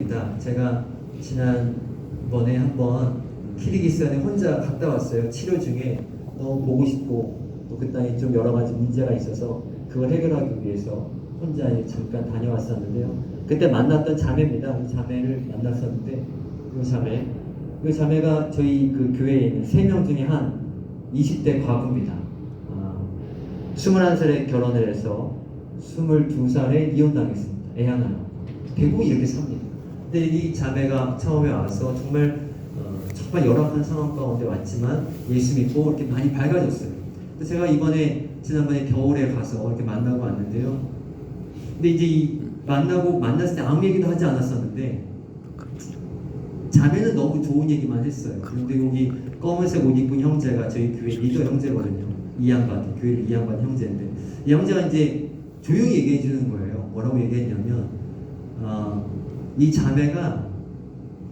제가 지난번에 한번 키르기스탄에 혼자 갔다 왔어요. 치료 중에 너무 보고 싶고 또 그 땅에 좀 여러 가지 문제가 있어서 그걸 해결하기 위해서 혼자 잠깐 다녀왔었는데요. 그때 만났던 자매입니다. 이 자매를 만났었는데 이 자매가 저희 그 교회에 있는 3명 중에 한 20대 과부입니다. 21살에 결혼을 해서 22살에 이혼당했습니다. 애 하나 낳고 대부분 이렇게 삽니다. 근데 이 자매가 처음에 와서 정말 열악한 상황 가운데 왔지만 예수 믿고 이렇게 많이 밝아졌어요. 그래서 제가 지난번에 겨울에 가서 이렇게 만나고 왔는데요. 근데 이제 만났을 때 아무 얘기도 하지 않았었는데 자매는 너무 좋은 얘기만 했어요. 그런데 여기 검은색 옷 입은 형제가 저희 교회 리더 형제거든요. 교회를 이양받은 형제인데 이 형제가 이제 조용히 얘기해 주는 거예요. 뭐라고 얘기했냐면 이 자매가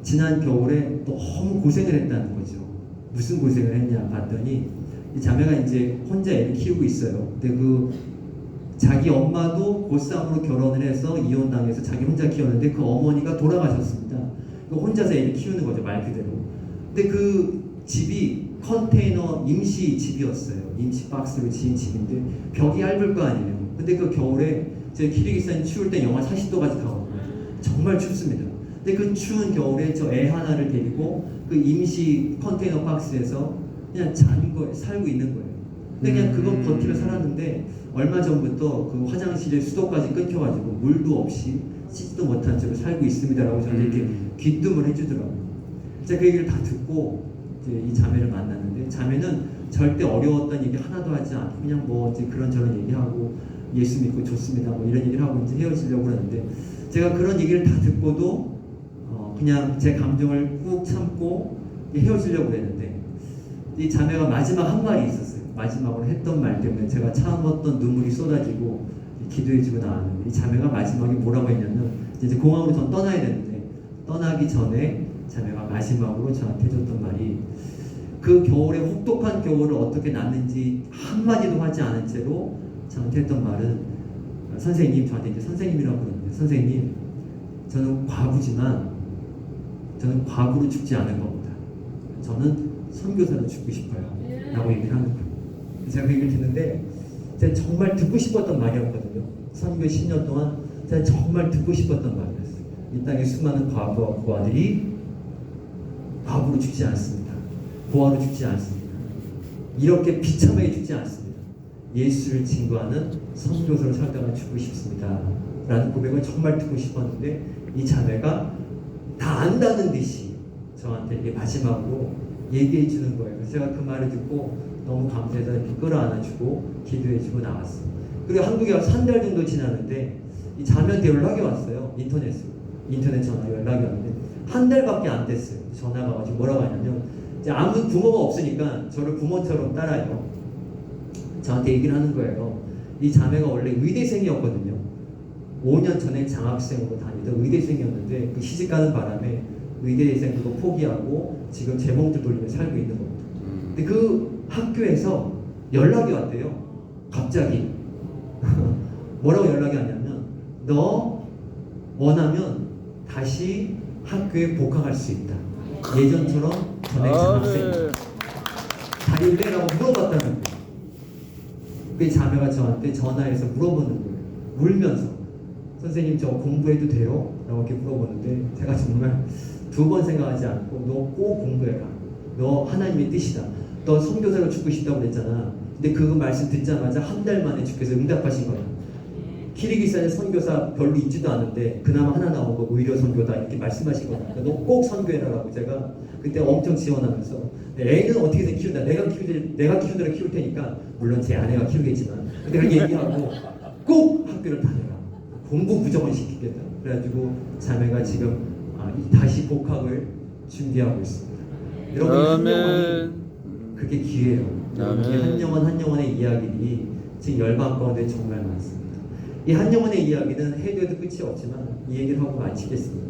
지난 겨울에 너무 고생을 했다는 거죠. 무슨 고생을 했냐 봤더니 이 자매가 이제 혼자 애를 키우고 있어요. 근데 자기 엄마도 보쌈으로 결혼을 해서 이혼당해서 자기 혼자 키웠는데 그 어머니가 돌아가셨습니다. 혼자서 애를 키우는 거죠, 말 그대로. 근데 그 집이 컨테이너 임시 집이었어요. 임시 박스로 지은 집인데 벽이 얇을 거 아니에요. 근데 그 겨울에 저희 키르기스탄 추울 때 영하 40도까지 가거든요. 정말 춥습니다. 근데 그 추운 겨울에 저 애 하나를 데리고 그 임시 컨테이너 박스에서 그냥 살고 있는 거예요. 근데 그냥 그건 버티며 살았는데 얼마 전부터 그 화장실에 수도까지 끊겨가지고 물도 없이 씻지도 못한 채로 살고 있습니다라고 저한테 이렇게 귀뜸을 해주더라고요. 제가 그 얘기를 다 듣고 이제 이 자매를 만났는데 자매는 절대 어려웠던 얘기 하나도 하지 않고 그냥 이제 그런저런 얘기하고 예수 믿고 좋습니다 이런 얘기를 하고 이제 헤어지려고 그러는데 제가 그런 얘기를 다 듣고도 그냥 제 감정을 꾹 참고 헤어지려고 그랬는데 이 자매가 마지막 한 말이 있었어요. 마지막으로 했던 말 때문에 제가 참았던 눈물이 쏟아지고 기도해주고 나왔는데 이 자매가 마지막에 뭐라고 했냐면 이제 공항으로 전 떠나야 되는데 떠나기 전에 자매가 마지막으로 저한테 해줬던 말이 그 겨울에 혹독한 겨울을 어떻게 났는지 한마디도 하지 않은 채로 저한테 했던 말은 선생님, 저한테 이제 선생님이라고 그러는데 선생님, 저는 과부지만 저는 과부로 죽지 않을 겁니다. 저는 선교사로 죽고 싶어요 라고 얘기를 하는 거예요. 제가 그 얘기를 듣는데 제가 정말 듣고 싶었던 말이었거든요. 선교 10년 동안 제가 정말 듣고 싶었던 말이었어요. 이 땅에 수많은 과부와 고아들이 과부로 죽지 않습니다. 고아로 죽지 않습니다. 이렇게 비참하게 죽지 않습니다. 예수를 증거하는 선교사로 살다가 죽고 싶습니다 라는 고백을 정말 듣고 싶었는데 이 자매가 다 안다는 듯이 저한테 이게 마지막으로 얘기해 주는 거예요. 그래서 제가 그 말을 듣고 너무 감사해서 이렇게 끌어안아주고 기도해주고 나왔어요. 그리고 한국에 와서 한 달 정도 지났는데 이 자매한테 연락이 왔어요. 인터넷 전화 연락이 왔는데 한 달밖에 안 됐어요. 전화가 와가지고 뭐라고 하냐면 이제 아무 부모가 없으니까 저를 부모처럼 따라요. 저한테 얘기를 하는 거예요. 이 자매가 원래 의대생이었거든요. 5년 전에 장학생으로 다니던 의대생이었는데 그 시집가는 바람에 의대생 그거 포기하고 지금 재봉틀 돌리며 살고 있는 겁니다. 근데 그 학교에서 연락이 왔대요. 갑자기. 뭐라고 연락이 왔냐면 너 원하면 다시 학교에 복학할 수 있다. 예전처럼 전액 장학생. 다릴래라고 물어봤다는 거예요. 그 자매가 저한테 전화해서 물어보는 거예요. 울면서 선생님 저 공부해도 돼요? 라고 이렇게 물어보는데 제가 정말 2번 생각하지 않고 너 꼭 공부해라. 너 하나님의 뜻이다. 너 선교사로 죽고 싶다고 그랬잖아. 근데 그 말씀 듣자마자 한 달 만에 주께서 응답하신 거야. 키르기스탄에 선교사 별로 있지도 않은데 그나마 하나 나온 거 의료 선교다 이렇게 말씀하신 거야. 너 꼭 선교해라라고 제가 그때 엄청 지원하면서 애는 어떻게든 키운다. 내가 키우더라 키울 테니까 물론 제 아내가 키우겠지만 근데 그렇게 얘기하고 꼭 학교를 다녀라. 공부 무조건 시키겠다. 그래가지고 자매가 지금 다시 복학을 준비하고 있습니다. 여러분 한 영혼이 그게 기회예요. 한 영혼의 이야기들이 지금 열방 가운데 정말 많습니다. 이 한 영혼의 이야기는 해도 끝이 없지만 이 얘기를 하고 마치겠습니다.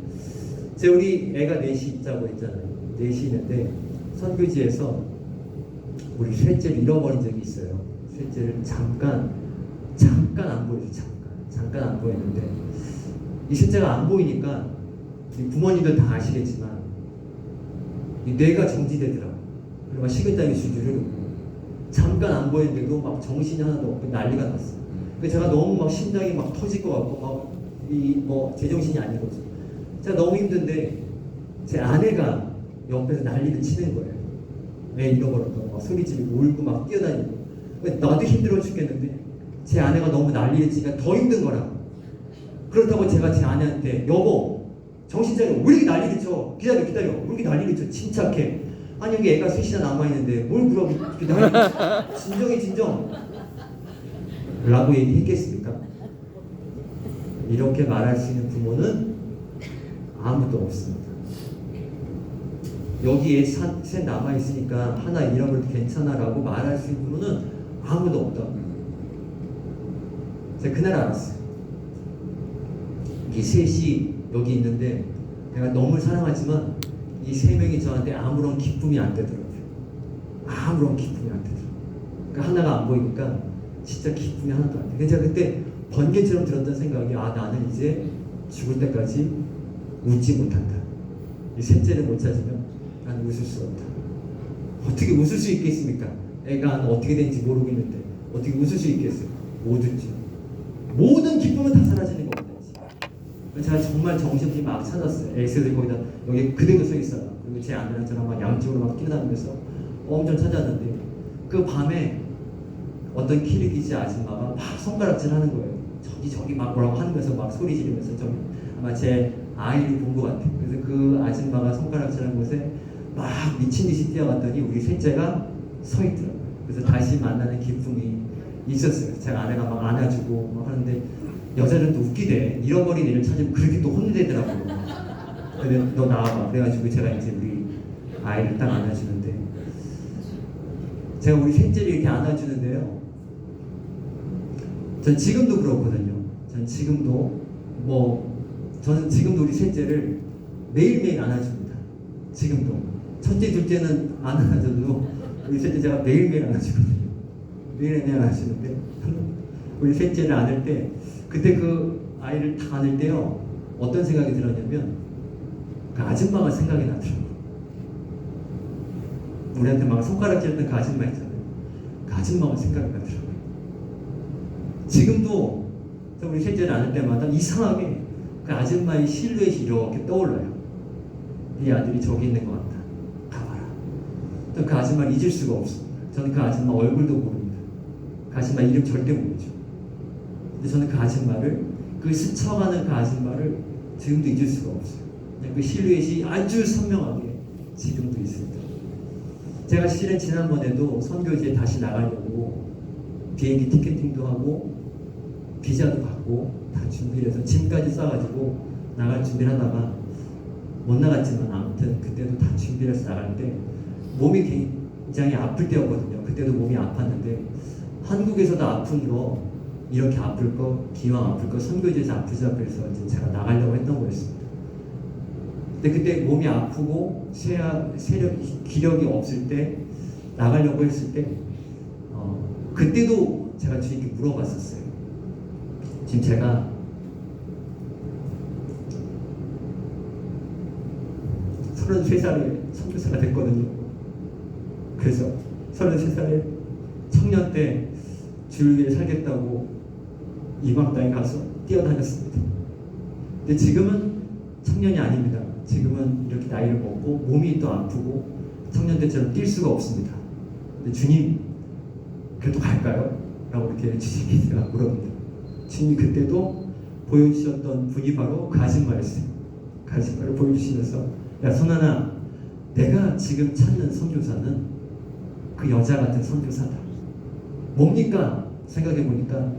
우리 애가 넷이 있다고 했잖아요. 넷이 있는데 선교지에서 우리 셋째를 잃어버린 적이 있어요. 셋째를 잠깐 안 보여요. 잠깐 안 보였는데 이 셋째가 안 보이니까 부모님들 다 아시겠지만 이 뇌가 정지되더라고. 그리고 식은땀이 줄줄 흐르고 잠깐 안 보였는데도 막 정신이 하나도 없고 난리가 났어. 그래서 제가 너무 막 심장이 막 터질 것 같고 막 이 뭐 제정신이 아닌 거죠. 제가 너무 힘든데 제 아내가 옆에서 난리를 치는 거예요. 애 잃어버렸다고 막 소리 지르고 울고 막 뛰어다니고. 나도 힘들어 죽겠는데 제 아내가 너무 난리를 치니까 더 힘든 거라고. 그렇다고 제가 제 아내한테 여보 정신 차려 왜 이렇게 난리를 쳐 기다려 왜 이렇게 난리를 쳐 침착해 아니 여기 애가 셋이나 남아있는데 뭘 그렇게 난리를 진정 라고 얘기했겠습니까? 이렇게 말할 수 있는 부모는 아무도 없습니다. 여기에 셋 남아있으니까 하나 잃어버려도 괜찮아 라고 말할 수 있는 부모는 아무도 없다. 제가 그날 알았어요. 이 셋이 여기 있는데 내가 너무 사랑하지만 이 세 명이 저한테 아무런 기쁨이 안 되더라고요. 아무런 기쁨이 안 되더라고요. 그러니까 하나가 안 보이니까 진짜 기쁨이 하나도 안 돼. 제가 그때 번개처럼 들었던 생각이 나는 이제 죽을 때까지 웃지 못한다. 이 셋째를 못 찾으면 나는 웃을 수 없다. 어떻게 웃을 수 있겠습니까? 애가 어떻게 된지 모르겠는데 어떻게 웃을 수 있겠어요? 못 웃지. 모든 기쁨은 다 사라지는 겁니다. 제가 정말 정신없이 막 찾았어요. 엑셀을 거기다 여기 그대로 서 있어요. 그리고 제 아내랑 저랑 막 양쪽으로 막 뛰어다니면서 엄청 찾았는데 그 밤에 어떤 키르기즈 아줌마가 막 손가락질하는 거예요. 저기 막 뭐라고 하면서 막 소리 지르면서 저기 아마 제 아이를 본 것 같아요. 그래서 그 아줌마가 손가락질하는 곳에 막 미친 듯이 뛰어갔더니 우리 셋째가 서 있더라고요. 그래서 다시 만나는 기쁨이 있었어요. 제가 아내가 막 안아주고 막 하는데 여자는 또 웃기대. 잃어버린 애를 찾으면 그렇게 또 혼내더라고요. 근데 너 나와봐. 그래가지고 제가 이제 우리 아이를 딱 안아주는데 제가 우리 셋째를 이렇게 안아주는데요. 전 지금도 그렇거든요. 저는 지금도 우리 셋째를 매일매일 안아줍니다. 지금도. 첫째, 둘째는 안 안아줘도 우리 셋째 제가 매일매일 안아주거든요. 매일매일 안아주는데 우리 셋째를 안을 때 그때 그 아이를 다 안을 때요 어떤 생각이 들었냐면 그 아줌마가 생각이 나더라고요. 우리한테 막 손가락질했던 그 아줌마 있잖아요. 그 아줌마가 생각이 나더라고요. 지금도 우리 셋째를 안을 때마다 이상하게 그 아줌마의 실루엣이 이렇게 떠올라요. 네 아들이 저기 있는 것 같다. 가봐라. 또 그 아줌마를 잊을 수가 없습니다. 저는 그 아줌마 얼굴도 모릅니다. 그 아줌마 이름 절대 모르죠. 근데 저는 그 아줌마를 그 스쳐가는 그 아줌마를 지금도 잊을 수가 없어요. 그냥 그 실루엣이 아주 선명하게 지금도 있습니다. 제가 실은 지난번에도 선교지에 다시 나가려고 비행기 티켓팅도 하고 비자도 받고 다 준비를 해서 짐까지 싸가지고 나갈 준비를 하다가 못 나갔지만 아무튼 그때도 다 준비를 해서 나갈 때 몸이 굉장히 아플 때였거든요. 그때도 몸이 아팠는데 한국에서도 아픈 거 이렇게 아플 거 기왕 아플 거 선교지에서 아프자 그래서 이제 제가 나가려고 했던 거였습니다. 근데 그때 몸이 아프고 기력이 없을 때 나가려고 했을 때 그때도 제가 주님께 물어봤었어요. 지금 제가 서른세 살에 선교사가 됐거든요. 그래서 33살에 청년 때 주를 위해 살겠다고 이방 땅에 가서 뛰어다녔습니다. 근데 지금은 청년이 아닙니다. 지금은 이렇게 나이를 먹고 몸이 또 아프고 청년 때처럼 뛸 수가 없습니다. 근데 주님 그래도 갈까요? 라고 이렇게 주님께 제가 물었는데 주님이 그때도 보여주셨던 분이 바로 그 아줌마였어요. 그 아줌마를 보여주시면서 야 손하나 내가 지금 찾는 선교사는 그 여자 같은 선교사다. 뭡니까? 생각해보니까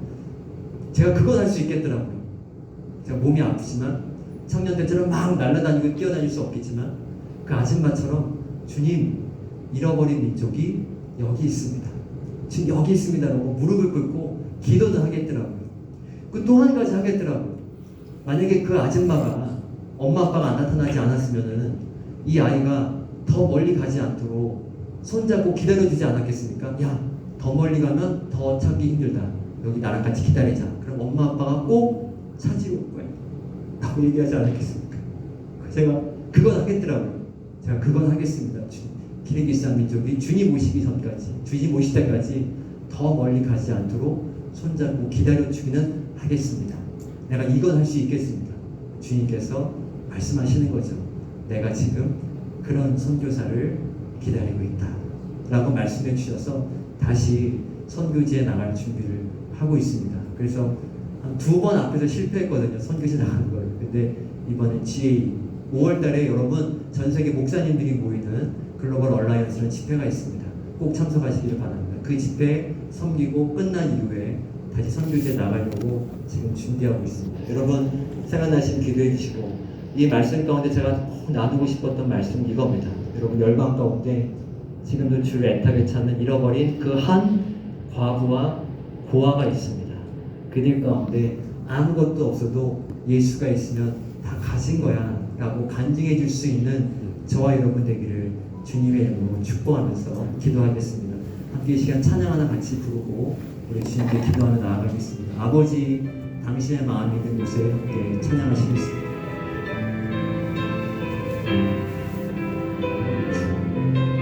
제가 그건 할 수 있겠더라고요. 제가 몸이 아프지만 청년 때처럼 막 날아다니고 뛰어다닐 수 없겠지만 그 아줌마처럼 주님 잃어버린 민족이 여기 있습니다. 지금 여기 있습니다라고 무릎을 꿇고 기도도 하겠더라고요. 그 또 한 가지 하겠더라고요. 만약에 그 아줌마가 엄마 아빠가 안 나타나지 않았으면은 이 아이가 더 멀리 가지 않도록 손잡고 기다려주지 않았겠습니까? 야 더 멀리 가면 더 찾기 힘들다. 여기 나랑 같이 기다리자. 그럼 엄마 아빠가 꼭 찾으러 올 거야. 라고 얘기하지 않았겠습니까? 그 제가 그건 하겠더라고요. 제가 그건 하겠습니다. 키르기스탄 민족이 주님 오시기 전까지, 주님 오실 때까지 더 멀리 가지 않도록 손잡고 기다려주기는 하겠습니다. 내가 이건 할 수 있겠습니다. 주님께서 말씀하시는 거죠. 내가 지금 그런 선교사를 기다리고 있다 라고 말씀해 주셔서 다시 선교지에 나갈 준비를 하고 있습니다. 그래서 한 2번 앞에서 실패했거든요. 선교지 나가는 걸. 근데 이번에 GA 5월달에 여러분 전 세계 목사님들이 모이는 글로벌 얼라이언스라는 집회가 있습니다. 꼭 참석하시기를 바랍니다. 그 집회 섬기고 끝난 이후에 다시 선교지에 나가려고 지금 준비하고 있습니다. 여러분 생각나시면 기도해 주시고, 이 말씀 가운데 제가 꼭 나누고 싶었던 말씀은 이겁니다. 여러분 열방 가운데 지금도 주를 애타게 찾는 잃어버린 그 한 과부와 고아가 있습니다. 그들 가운데 아무것도 없어도 예수가 있으면 다 가진 거야 라고 간증해 줄 수 있는 저와 여러분 되기를 주님의 이름으로 축복하면서 기도하겠습니다. 함께 이 시간 찬양 하나 같이 부르고 우리 주님께 기도하며 나아가겠습니다. 아버지, 당신의 마음이 있는 곳에 함께 찬양하시겠습니다.